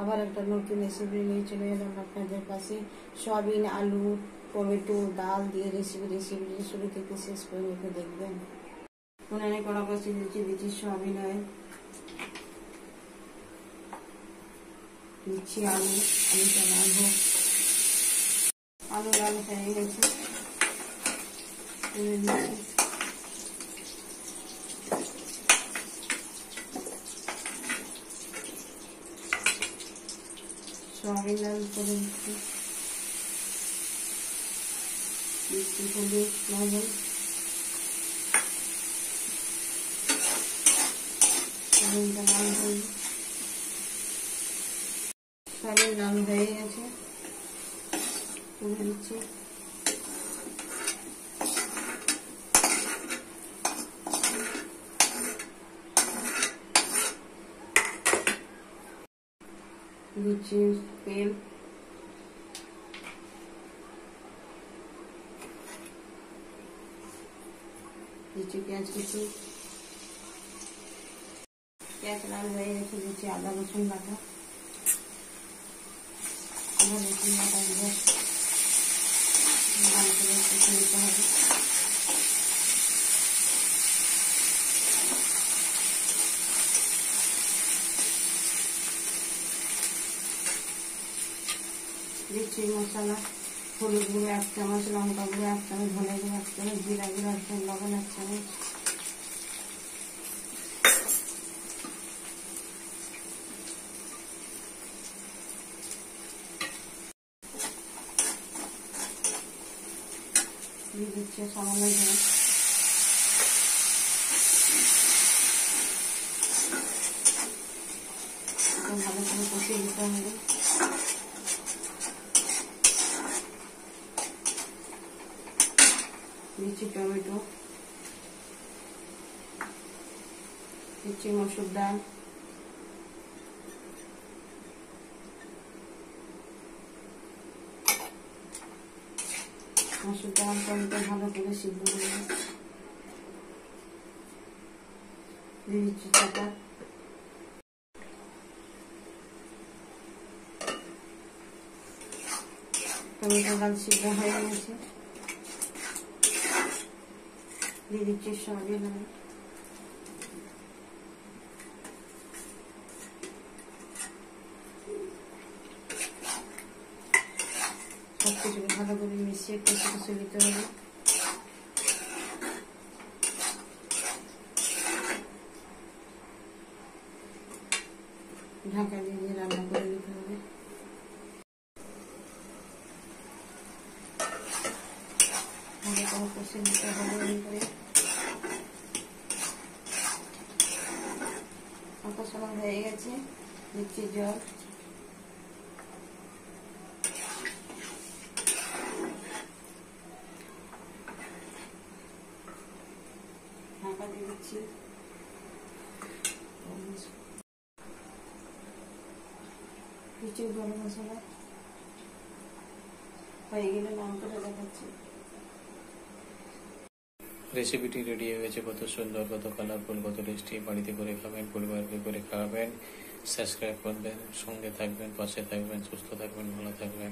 আবার একটা নতুন রেসিপি নিয়ে চলে এলাম আপনাদের কাছে। সয়াবিন, আলু, টমেটো, ডাল দিয়ে রেসিপি শুরু থেকে শেষ পর্যন্ত দেখবেন। উনানে কড়া বসিয়ে দিচ্ছি সয়াবিন অয়েল, দিচ্ছি আলুটা লাল হোক। আলু লাল হয়ে গেছে, সয়াবিন লাল করে দিচ্ছি হলুদ, লবণ, সয়াবিনটা লাল হয়ে সয়াবিন লাল হয়ে গেছে, তুলে দিচ্ছি। দিচ্ছি তেল, দিচ্ছি পেঁয়াজ কুচি, পেঁয়াজ লাল হয়ে গেছে, দিচ্ছি আদা রসুন বাটা, আদা রসুন বাটা দিয়ে ভালো করে কষে নিতে হবে। দিচ্ছি মশলা, হলুদ গুঁড়ো 1 চামচ, লঙ্কা গুঁড়ো 1 চামচ, ধনে গুঁড়ো 1 চামচ, জিরা গুঁড়ো 1 চামচ, লবণ 1 চামচ। দিয়ে দিচ্ছি সামান্য জল, ভালো করে কষিয়ে দিতে হবে। দিচ্ছি টমেটো, দিচ্ছি মসুর ডাল, মসুর ডাল টমেটো ভালো করে সিদ্ধ করে দিয়ে দিচ্ছি চাটা। টমেটো ডাল সিদ্ধ হয়ে গেছে, দিয়ে দিচ্ছি সয়াবিন অয়েল, সবকিছু ভালো করে মিশিয়ে কষে দিতে হবে। ঢাকা দিয়ে রান্না করে দিতে হবে। ভালো করে কষে দিতে হবে। কষানো হয়ে গেছে, দিচ্ছি জল, ঢাকা দিয়ে দিচ্ছি। দিচ্ছি গরম মশলা, হয়ে গেলে লঙ্কাটা দেখাচ্ছি। রেসিপিটি রেডি হয়ে গেছে। কত সুন্দর, কত কালারফুল, কত টেস্টি। বাড়িতে করে খাবেন, পরিবারকে করে খাওয়াবেন। সাবস্ক্রাইব করবেন, সঙ্গে থাকবেন, পাশে থাকবেন, সুস্থ থাকবেন, ভালো থাকবেন।